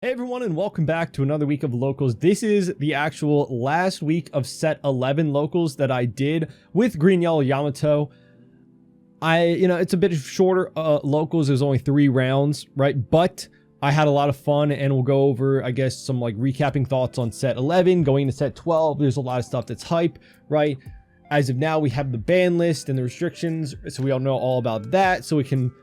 Hey everyone, and welcome back to another week of locals. This is the actual last week of set 11 locals that I did with Green Yellow Yamato. It's a bit shorter locals. There's only 3 rounds, right? But I had a lot of fun, and we'll go over, I guess, some like recapping thoughts on set 11, going to set 12. There's a lot of stuff that's hype, right? As of now, we have the ban list and the restrictions, so we all know all about that, so we can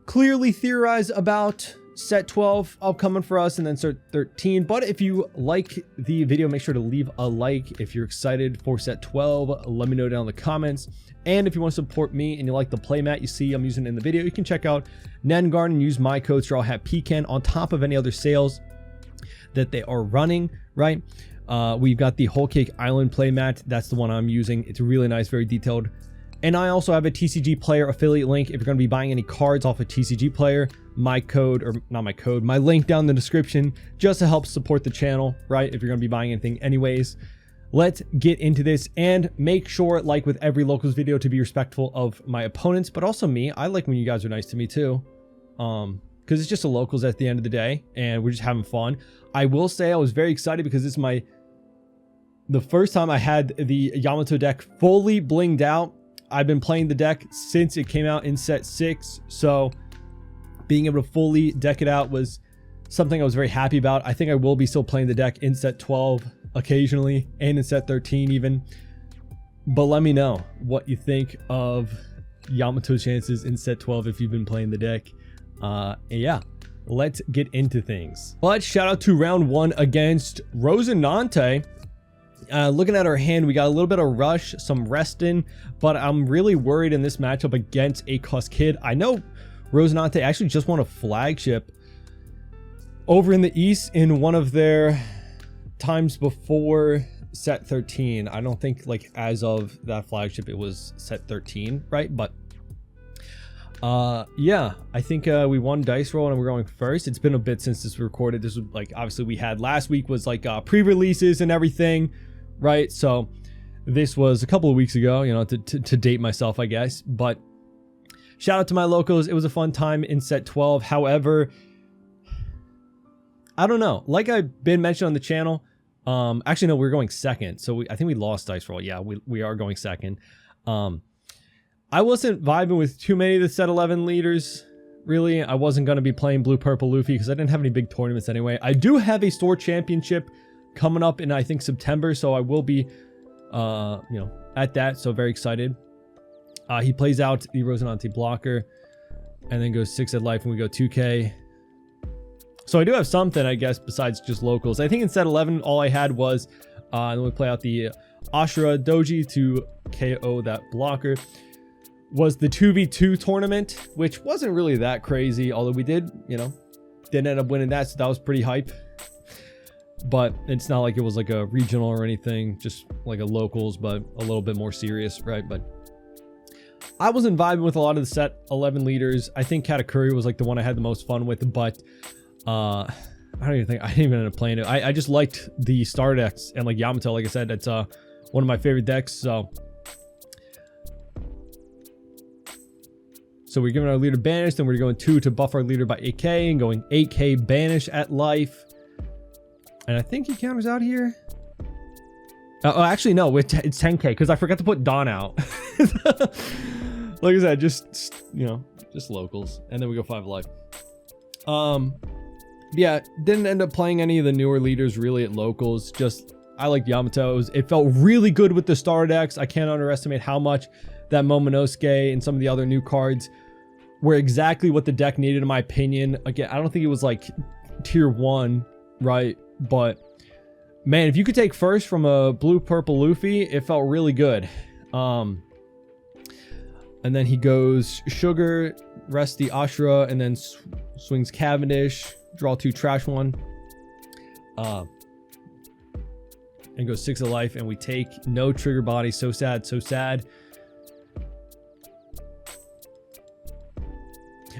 clearly theorize about set 12 upcoming for us, and then set 13. But if you like the video, make sure to leave a like. If you're excited for set 12, let me know down in the comments. And if you want to support me and you like the playmat you see I'm using in the video, you can check out Nengarn and use my code so I'll have pecan on top of any other sales that they are running, right? We've got the Whole Cake Island playmat. That's the one I'm using. It's really nice, very detailed. And I also have a TCG Player affiliate link. If you're going to be buying any cards off a TCG Player, my link down in the description, just to help support the channel, right? If you're going to be buying anything anyways. Let's get into this, and make sure, like with every locals video, to be respectful of my opponents, but also me. I like when you guys are nice to me too, because it's just a locals at the end of the day, and we're just having fun. I will say I was very excited because this is the first time I had the Yamato deck fully blinged out. I've been playing the deck since it came out in set 6, so being able to fully deck it out was something I was very happy about. I think I will be still playing the deck in set 12 occasionally, and in set 13 even. But let me know what you think of Yamato's chances in set 12 if you've been playing the deck. Yeah, let's get into things. But shout out to round 1 against Rosenante. Looking at our hand, we got a little bit of rush, some resting, but I'm really worried in this matchup against a Cuss Kid. I know Rosenante actually just won a flagship over in the East in one of their times before set 13. I don't think, like, as of that flagship it was set 13, right? But yeah, I think we won dice roll and we're going first. It's been a bit since this was recorded. This was like, obviously we had last week was like pre-releases and everything, right? So this was a couple of weeks ago, you know, to date myself, I guess. But shout out to my locals. It was a fun time in set 12. However, I don't know, like I've been mentioned on the channel, actually no, we're going second, so I think we lost dice roll. Yeah, we are going second. I wasn't vibing with too many of the set 11 leaders, really. I wasn't going to be playing blue purple Luffy because I didn't have any big tournaments anyway. I do have a store championship coming up in, I think, September, so I will be at that, so very excited. He plays out the Rosenante blocker and then goes 6 at life, and we go 2k. So I do have something, I guess, besides just locals. I think in set 11 all I had was and then we play out the Ashura Doji to KO that blocker, was the 2v2 tournament, which wasn't really that crazy, although we didn't end up winning that, so that was pretty hype. But it's not like it was like a regional or anything, just like a locals, but a little bit more serious, right? But I wasn't vibing with a lot of the set 11 leaders. I think Katakuri was like the one I had the most fun with, but I didn't even end up playing it. I just liked the star decks, and like Yamato, like I said, that's one of my favorite decks. So we're giving our leader banish, then we're going 2 to buff our leader by 8k, and going 8k banish at life. And I think he counters out here. Oh, actually, no, it's 10k because I forgot to put Dawn out. Like I said, just locals. And then we go 5 life. Yeah, didn't end up playing any of the newer leaders really at locals. Just, I like Yamato's. It felt really good with the star decks. I can't underestimate how much that Momonosuke and some of the other new cards were exactly what the deck needed, in my opinion. Again, I don't think it was like tier 1, right? But man, if you could take first from a blue purple Luffy, it felt really good. And then he goes Sugar, rests the Ashura, and then swings Cavendish, draw 2, trash 1, and goes 6 of life, and we take no trigger body. So sad, so sad.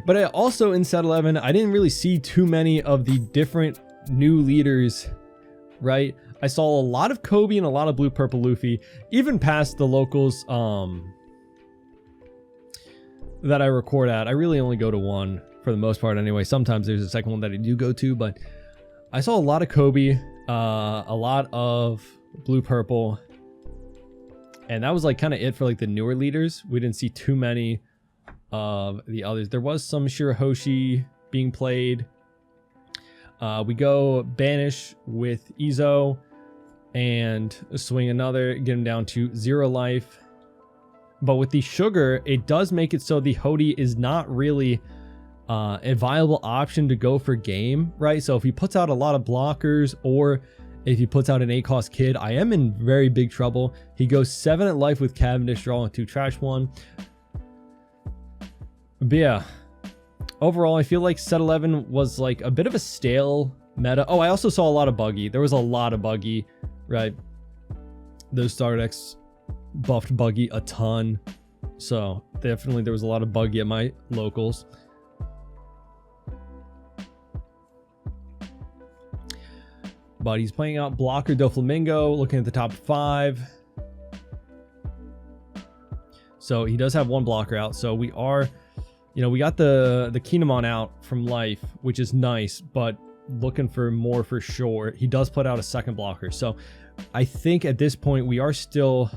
But also in set 11, I didn't really see too many of the different new leaders, right? I saw a lot of Kobe and a lot of blue purple Luffy, even past the locals that I record at. I really only go to one for the most part anyway. Sometimes there's a second one that I do go to, but I saw a lot of Kobe, a lot of blue purple, and that was like kind of it for like the newer leaders. We didn't see too many of the others. There was some Shirahoshi being played. We go Banish with Izo and swing another, get him down to 0 life. But with the Sugar, it does make it so the Hody is not really a viable option to go for game, right? So if he puts out a lot of blockers, or if he puts out an A-cost kid, I am in very big trouble. He goes 7 at life with Cavendish, drawing 2 trash 1. But yeah, overall, I feel like set 11 was like a bit of a stale meta. Oh, I also saw a lot of buggy. There was a lot of buggy, right? Those starter decks buffed buggy a ton. So definitely there was a lot of buggy at my locals. But he's playing out Blocker Doflamingo, looking at the top 5. So he does have 1 blocker out. So we are, you know, we got the Kinemon out from life, which is nice, but looking for more for sure. He does put out a 2nd blocker. So I think at this point we are still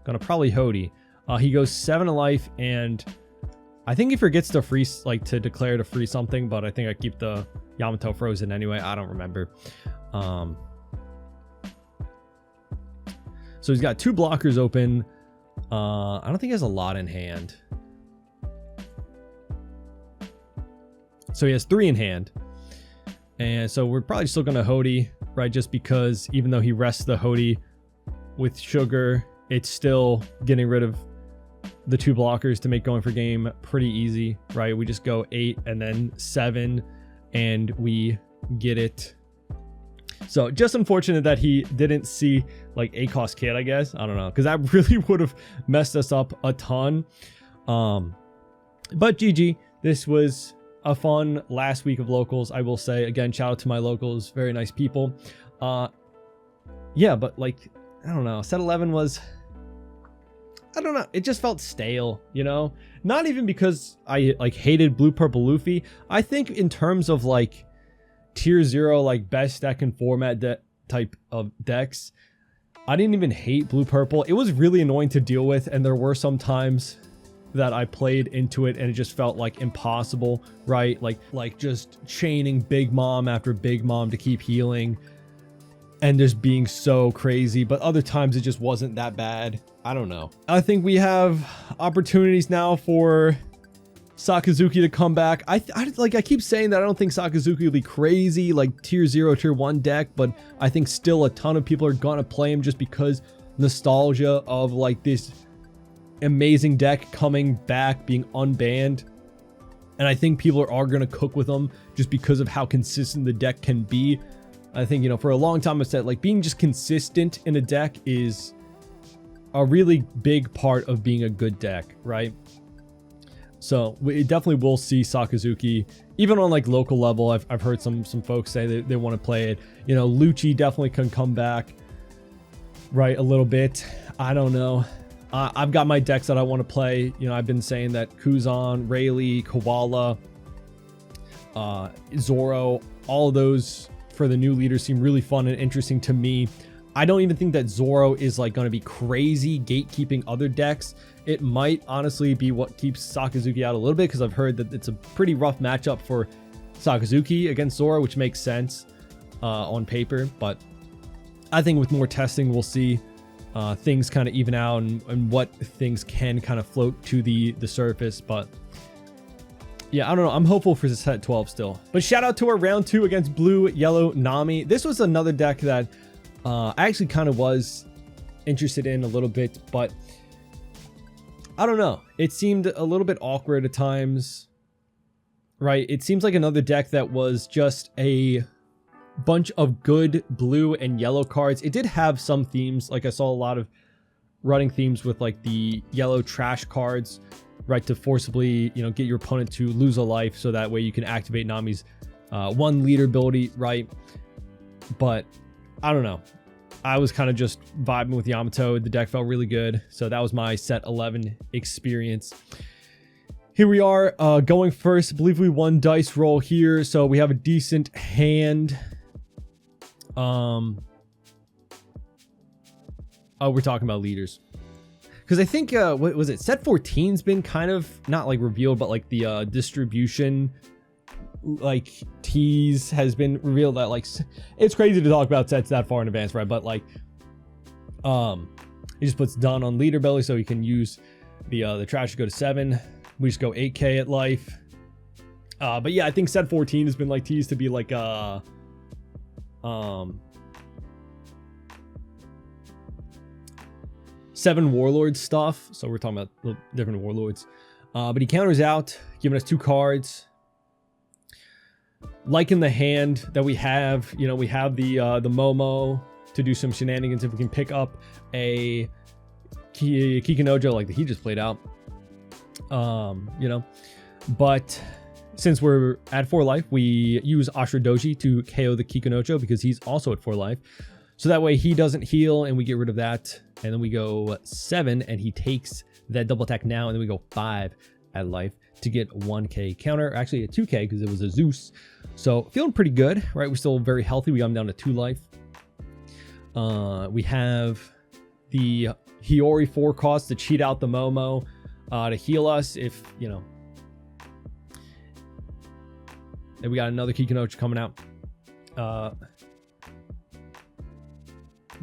gonna probably Hody. He goes 7 to life, and I think he forgets to freeze, like to declare to free something, but I think I keep the Yamato frozen anyway. I don't remember. So he's got 2 blockers open. I don't think he has a lot in hand. So he has 3 in hand. And so we're probably still going to Hody, right? Just because even though he rests the Hody with Sugar, it's still getting rid of the 2 blockers to make going for game pretty easy, right? We just go 8 and then 7 and we get it. So just unfortunate that he didn't see like A-cost kid, I guess. I don't know, because that really would have messed us up a ton. But GG, this was a fun last week of locals, I will say. Again, shout out to my locals, very nice people. Yeah, but like, I don't know, set 11 was, I don't know, it just felt stale, you know? Not even because I like hated blue purple Luffy. I think in terms of like tier 0, like best deck and format type of decks, I didn't even hate blue purple. It was really annoying to deal with, and there were some times that I played into it and it just felt like impossible, right? Like just chaining Big Mom after Big Mom to keep healing and just being so crazy. But other times it just wasn't that bad. I don't know. I think we have opportunities now for Sakazuki to come back. I keep saying that I don't think Sakazuki will be crazy like tier 0, tier 1 deck, but I think still a ton of people are gonna play him just because nostalgia of like this amazing deck coming back, being unbanned. And I think people are gonna cook with them just because of how consistent the deck can be. I think, you know, for a long time I said like being just consistent in a deck is a really big part of being a good deck, right? So we definitely will see Sakazuki, even on like local level. I've heard some folks say that they want to play it. You know, Lucci definitely can come back, right, a little bit. I don't know. I've got my decks that I want to play. You know, I've been saying that Kuzan, Rayleigh, Koala, Zoro, all of those for the new leaders seem really fun and interesting to me. I don't even think that Zoro is like going to be crazy gatekeeping other decks. It might honestly be what keeps Sakazuki out a little bit, because I've heard that it's a pretty rough matchup for Sakazuki against Zoro, which makes sense on paper. But I think with more testing, we'll see things kind of even out and what things can kind of float to the surface. But yeah, I don't know. I'm hopeful for set 12 still. But shout out to our round 2 against blue, yellow, Nami. This was another deck that I actually kind of was interested in a little bit, but I don't know. It seemed a little bit awkward at times, right? It seems like another deck that was just a bunch of good blue and yellow cards. It did have some themes. Like I saw a lot of running themes with like the yellow trash cards, right? To forcibly, you know, get your opponent to lose a life. So that way you can activate Nami's 1 leader ability, right? But I don't know. I was kind of just vibing with Yamato. The deck felt really good. So that was my set 11 experience. Here we are going first. I believe we won dice roll here. So we have a decent hand. Oh, we're talking about leaders. Because I think, what was it? Set 14's been kind of, not like revealed, but like the distribution, like tease has been revealed that like, it's crazy to talk about sets that far in advance, right? But like, he just puts Don on leader belly so he can use the trash to go to 7. We just go 8K at life. But yeah, I think set 14 has been like teased to be like, 7 warlord stuff. So we're talking about different warlords. But he counters out, giving us 2 cards. Liking the hand that we have, you know, we have the Momo to do some shenanigans if we can pick up a Kikunojo like he just played out. You know, but since we're at 4 life, we use Ashura Doji to KO the Kikunojo because he's also at 4 life. So that way he doesn't heal and we get rid of that. And then we go 7 and he takes that double attack now. And then we go 5 at life to get 1K counter. Actually a 2K because it was a Zeus. So feeling pretty good, right? We're still very healthy. We got him down to 2 life. We have the Hiyori 4 cost to cheat out the Momo to heal us if, you know. And we got another Kikunojo coming out.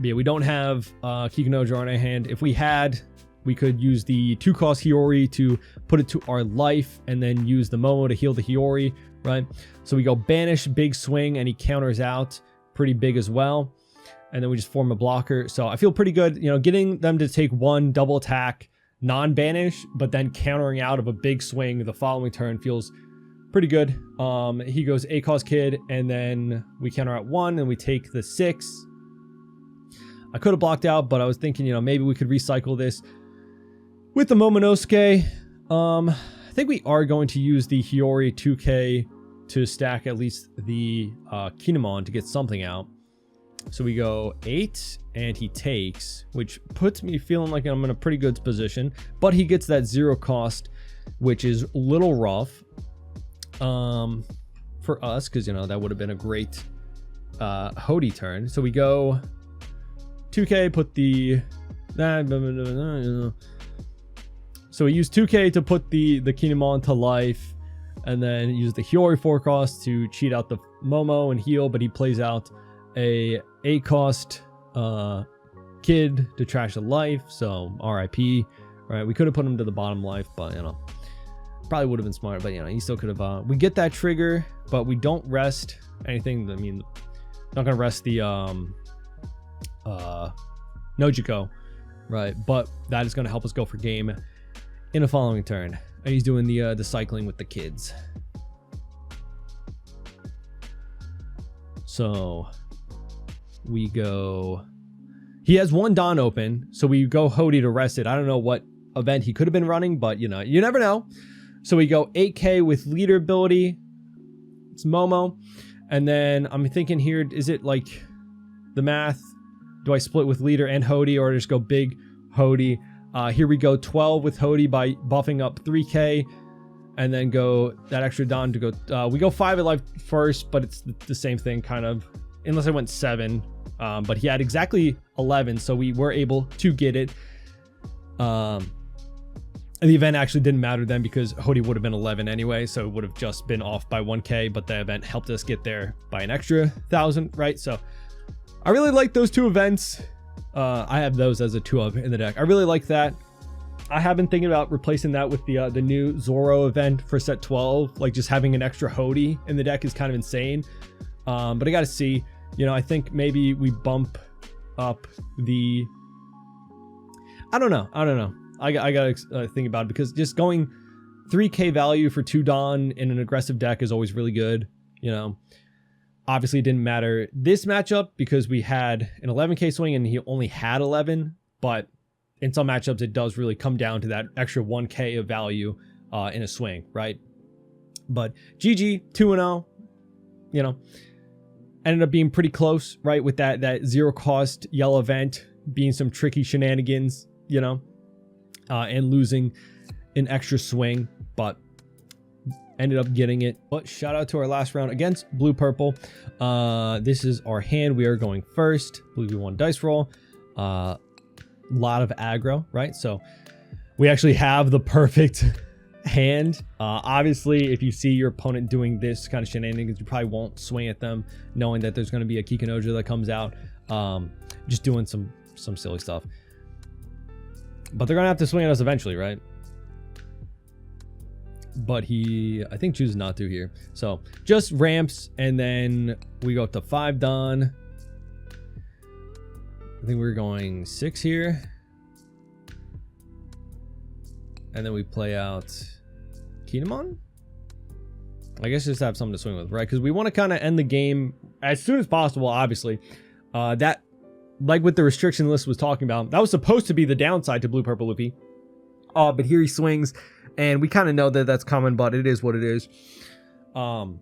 Yeah, we don't have Kikunojo on our hand. If we had, we could use the 2 cost Hiyori to put it to our life and then use the Momo to heal the Hiyori, right? So we go banish, big swing, and he counters out pretty big as well. And then we just form a blocker. So I feel pretty good, you know, getting them to take 1 double attack, non-banish, but then countering out of a big swing the following turn feels pretty good. He goes A-cost kid, and then we counter out 1, and we take the 6. I could have blocked out, but I was thinking, you know, maybe we could recycle this with the Momonosuke. I think we are going to use the Hiyori 2K to stack at least the Kinemon to get something out. So we go 8, and he takes, which puts me feeling like I'm in a pretty good position. But he gets that 0 cost, which is a little rough for us, because, you know, that would have been a great Hody turn. So we go 2K, put the... So we use 2K to put the Kinemon to life, and then use the Hiyori 4 cost to cheat out the Momo and heal, but he plays out a 8 cost kid to trash the life, so RIP, right? We could have put him to the bottom life, but, you know, probably would have been smart, but, you know, he still could have... we get that trigger, but we don't rest anything. I mean, not gonna rest the Nojiko, right? But that is going to help us go for game in the following turn. And he's doing the cycling with the kids. So we go... He has 1 Dawn open, so we go Hody to rest it. I don't know what event he could have been running, but, you know, you never know. So we go 8K with leader ability. It's Momo. And then I'm thinking here, is it like the math? Do I split with leader and Hody, or just go big Hody? Here we go 12 with Hody by buffing up 3K, and then go that extra Dawn to go. We go 5 at life first, but it's the same thing kind of, unless I went 7. But he had exactly 11, so we were able to get it. And the event actually didn't matter then because Hody would have been 11 anyway, so it would have just been off by 1K, but the event helped us get there by an extra 1,000, right? So I really like those 2 events. I have those as a 2-of in the deck. I really like that. I have been thinking about replacing that with the new Zoro event for set 12. Like, just having an extra Hody in the deck is kind of insane. But I got to see. You know, I think maybe we bump up the... I don't know. I got to think about it, because just going 3K value for 2 Dawn in an aggressive deck is always really good, you know. Obviously, it didn't matter this matchup because we had an 11K swing and he only had 11. But in some matchups, it does really come down to that extra 1K of value in a swing, right? But GG, 2-0, you know, ended up being pretty close, right? With that 0 cost yellow event being some tricky shenanigans, you know, and losing an extra swing. But ended up getting it. But shout out to our last round against blue purple. This is our hand. We are going first. Blue v1 dice roll. Lot of aggro, right? So we actually have the perfect hand. Obviously, if you see your opponent doing this kind of shenanigans, you probably won't swing at them knowing that there's going to be a Kikinojo that comes out, just doing some silly stuff. But they're gonna have to swing at us eventually, right? But he, I think, chooses not to here. So just ramps, and then we go up to 5 done. I think we're going 6 here. And then we play out Kinemon? I guess just have something to swing with, right? Because we want to kind of end the game as soon as possible, obviously. That, like with the restriction list was talking about, that was supposed to be the downside to Blue Purple Luffy. But here he swings, and we kind of know that that's coming, but it is what it is. The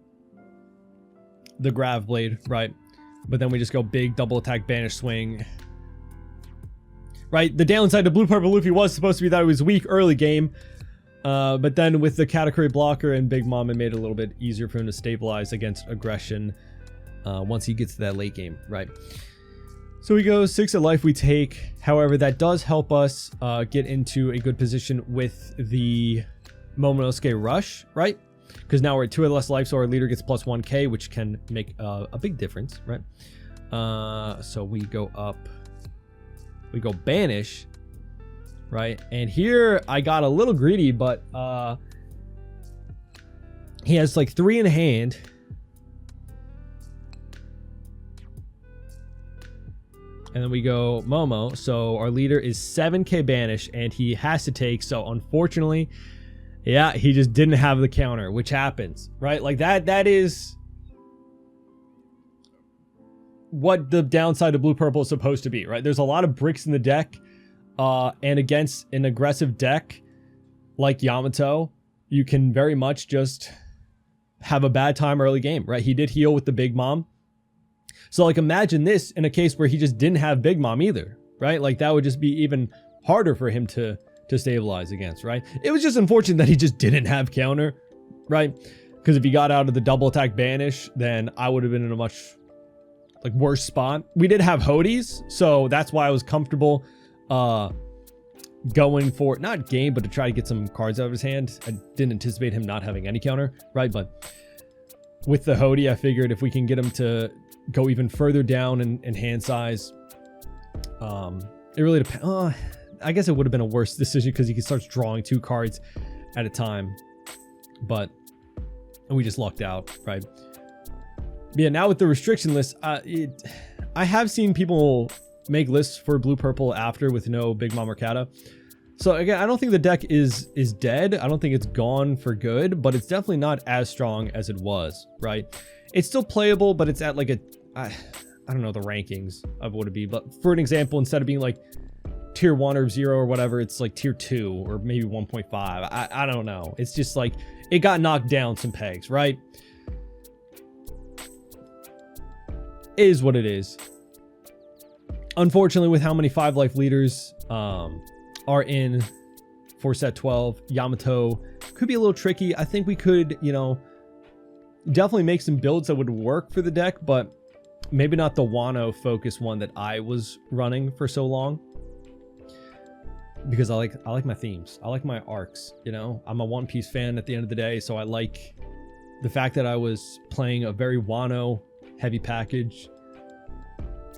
Grav Blade, right? But then we just go big double attack banish swing. Right, the downside to Blue Purple Luffy was supposed to be that it was weak early game. But then with the Katakuri blocker and Big Mom, it made it a little bit easier for him to stabilize against aggression once he gets to that late game, right? So we go 6 at life we take. However, that does help us get into a good position with the Momonosuke rush, right? Because now we're at 2 less life, so our leader gets plus 1k, which can make a big difference, right? So we go up. We go banish, right? And here I got a little greedy, but he has like 3 in hand. And then we go Momo. So our leader is 7k banish, and he has to take. So unfortunately, yeah, he just didn't have the counter, which happens, right? Like that is what the downside of blue purple is supposed to be, right? There's a lot of bricks in the deck, and against an aggressive deck like Yamato, you can very much just have a bad time early game, right? He did heal with the Big Mom. So like imagine this in a case where he just didn't have Big Mom either, right? Like that would just be even harder for him to stabilize against, right? It was just unfortunate that he just didn't have counter, right? Because if he got out of the double attack banish, then I would have been in a much like worse spot. We did have Hodies, so that's why I was comfortable going for not game, but to try to get some cards out of his hand. I didn't anticipate him not having any counter, right? But with the Hodie, I figured if we can get him to go even further down in hand size, it really depends. I guess it would have been a worse decision because he starts drawing 2 cards at a time, and we just lucked out, right? But yeah, now with the restriction list, I have seen people make lists for blue purple after with no Big Mom or Kata. So again, I don't think the deck is dead. I don't think it's gone for good, but it's definitely not as strong as it was, right? It's still playable, but it's at like I don't know the rankings of what it'd be. But for an example, instead of being like tier 1 or 0 or whatever, it's like tier 2 or maybe 1.5. I don't know. It's just like it got knocked down some pegs, right? It is what it is. Unfortunately, with how many 5 life leaders are in for set 12, Yamato could be a little tricky. I think we could, definitely make some builds that would work for the deck, but maybe not the Wano focus one that I was running for so long. Because I like my themes. I like my arcs, I'm a One Piece fan at the end of the day, so I like the fact that I was playing a very Wano heavy package.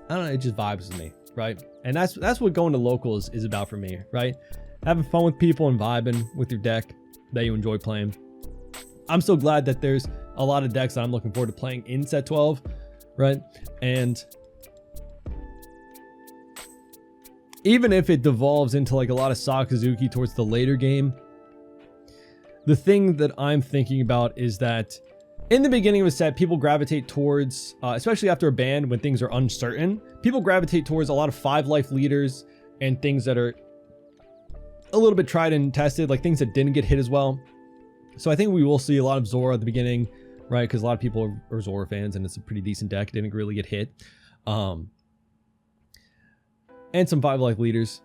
I don't know, it just vibes with me, right? And that's what going to locals is about for me, right? Having fun with people and vibing with your deck that you enjoy playing. I'm so glad that there's a lot of decks that I'm looking forward to playing in set 12, right? And even if it devolves into like a lot of Sakazuki towards the later game, the thing that I'm thinking about is that in the beginning of a set, people gravitate towards, especially after a ban when things are uncertain, people gravitate towards a lot of 5 life leaders and things that are a little bit tried and tested, like things that didn't get hit as well. So I think we will see a lot of Zora at the beginning, right? Because a lot of people are Zora fans and it's a pretty decent deck. It didn't really get hit. And some 5 life leaders.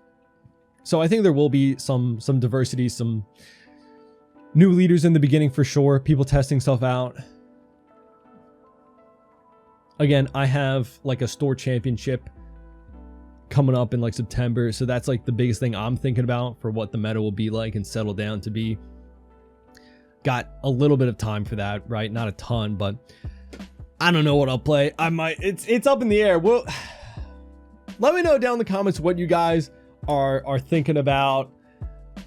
So I think there will be some diversity, some New leaders in the beginning for sure. People testing stuff out. Again, I have like a store championship coming up in like September. So that's like the biggest thing I'm thinking about for what the meta will be like and settle down to be. Got a little bit of time for that, right? Not a ton, but I don't know what I'll play. I might, it's up in the air. Well, let me know down in the comments what you guys are thinking about.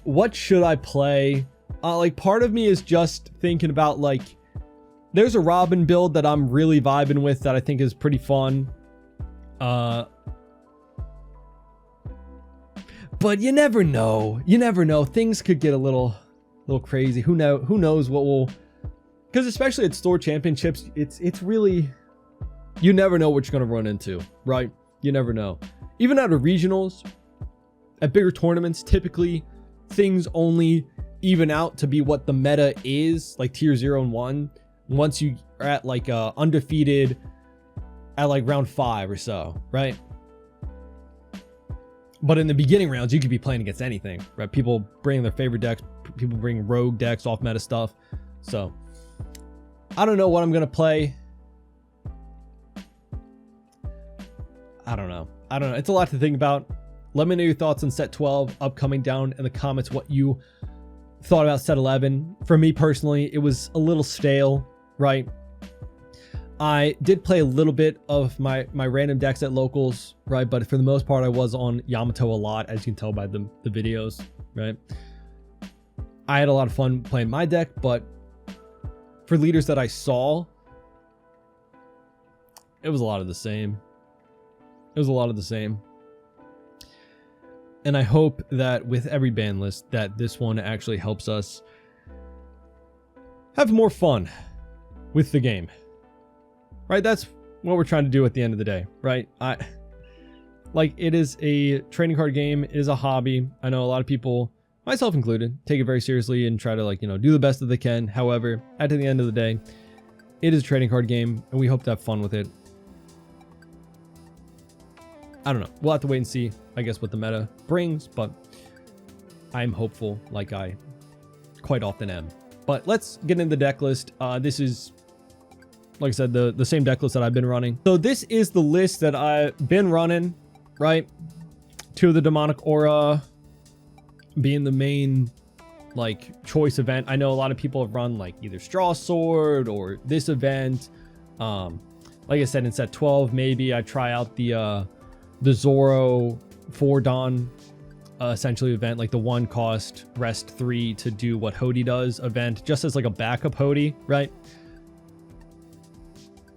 What should I play? Like part of me is just thinking about like, there's a Robin build that I'm really vibing with that I think is pretty fun. But you never know. You never know. Things could get a little crazy. Who knows what will, because especially at store championships, it's really, you never know what you're going to run into, right? You never know. Even at regionals, at bigger tournaments, typically things only even out to be what the meta is, like tier 0 and 1, once you are at like undefeated at like round 5 or so, right? But in the beginning rounds, you could be playing against anything, right? People bring their favorite decks, people bring rogue decks, off meta stuff. So I don't know what I'm going to play. I don't know. It's a lot to think about. Let me know your thoughts on set 12 upcoming down in the comments, what you thought about set 11. For me personally, it was a little stale, right? I did play a little bit of my random decks at locals, right? But for the most part, I was on Yamato a lot, as you can tell by the videos, right? I had a lot of fun playing my deck, but for leaders that I saw, it was a lot of the same. And I hope that with every ban list, that this one actually helps us have more fun with the game. Right? That's what we're trying to do at the end of the day, right? It is a trading card game. It is a hobby. I know a lot of people, myself included, take it very seriously and try to do the best that they can. However, at the end of the day, it is a trading card game and we hope to have fun with it. I don't know. We'll have to wait and see, I guess, what the meta brings, but I'm hopeful like I quite often am. But let's get into the deck list. This is, like I said, the same deck list that I've been running. So this is the list that I've been running, right? 2 of the Demonic Aura being the main choice event. I know a lot of people have run either Straw Sword or this event. Like I said, in set 12, maybe I try out the Zoro 4 Dawn essentially event, like the 1 cost rest 3 to do what Hody does event, just as like a backup Hody, right?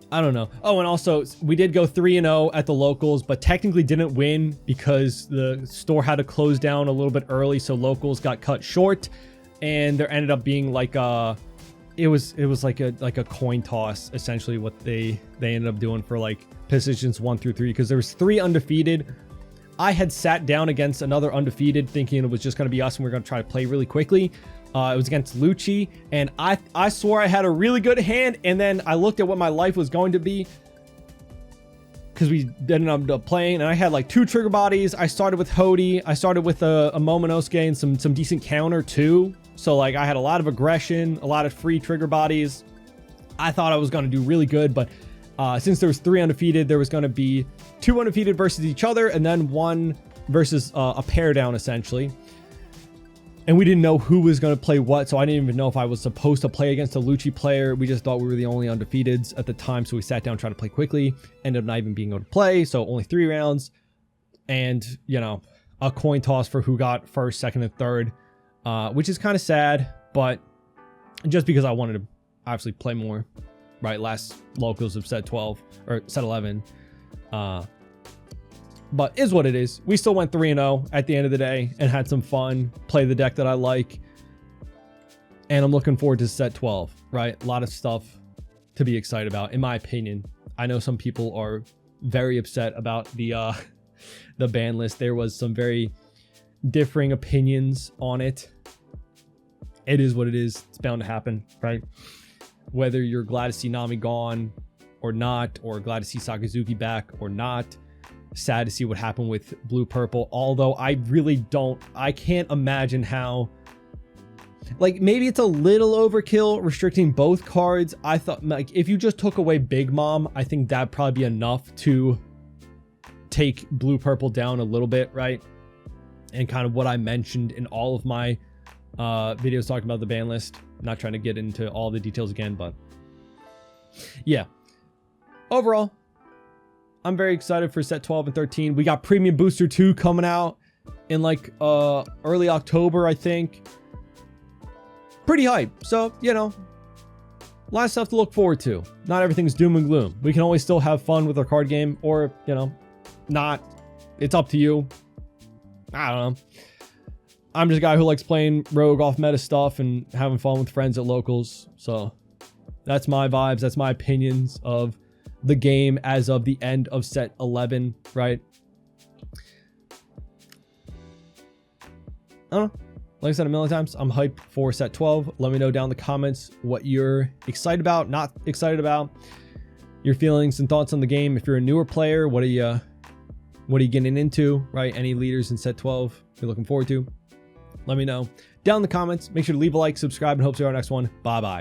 I don't know. Oh, and also we did go 3-0 at the locals, but technically didn't win because the store had to close down a little bit early, so locals got cut short, and there ended up being it was like a coin toss, essentially what they ended up doing for positions 1 through 3, because there was 3 undefeated. I had sat down against another undefeated thinking it was just going to be us and we are going to try to play really quickly. It was against Lucci, and I swore I had a really good hand, and then I looked at what my life was going to be because we ended up playing, and I had 2 trigger bodies. I started with Hody. I started with a Momonosuke and some decent counter too. So I had a lot of aggression, a lot of free trigger bodies. I thought I was going to do really good, but since there was 3 undefeated, there was going to be 2 undefeated versus each other, and then 1 versus a pair down essentially. And we didn't know who was going to play what, so I didn't even know if I was supposed to play against a Lucci player. We just thought we were the only undefeateds at the time, so we sat down, tried to play quickly, ended up not even being able to play, so only 3 rounds. And, a coin toss for who got first, second, and third, which is kind of sad, but just because I wanted to obviously play more, right? Last locals of set 12, or set 11. But is what it is. We still went 3-0 at the end of the day and had some fun, play the deck that I like. And I'm looking forward to set 12, right? A lot of stuff to be excited about, in my opinion. I know some people are very upset about the ban list. There was some very differing opinions on it. It is what it is. It's bound to happen, right? Whether you're glad to see Nami gone or not, or glad to see Sakazuki back or not. Sad to see what happened with blue purple, although I really I can't imagine how like, maybe it's a little overkill restricting both cards. I thought, like, if you just took away Big Mom, I think that'd probably be enough to take blue purple down a little bit, right? And kind of what I mentioned in all of my videos talking about the ban list. I'm not trying to get into all the details again, but yeah. Overall, I'm very excited for set 12 and 13. We got Premium Booster 2 coming out in like early October, I think. Pretty hype. So, you know, a lot of stuff to look forward to. Not everything's doom and gloom. We can always still have fun with our card game, or, you know, not. It's up to you. I don't know. I'm just a guy who likes playing rogue off meta stuff and having fun with friends at locals. So that's my vibes. That's my opinions of the game as of the end of set 11, right? I don't know. Like I said a million times, I'm hyped for set 12. Let me know down in the comments what you're excited about, not excited about, your feelings and thoughts on the game. If you're a newer player, what are you getting into, right? Any leaders in set 12 you're looking forward to? Let me know down in the comments. Make sure to leave a like, subscribe, and hope to see you on our next one. Bye-bye.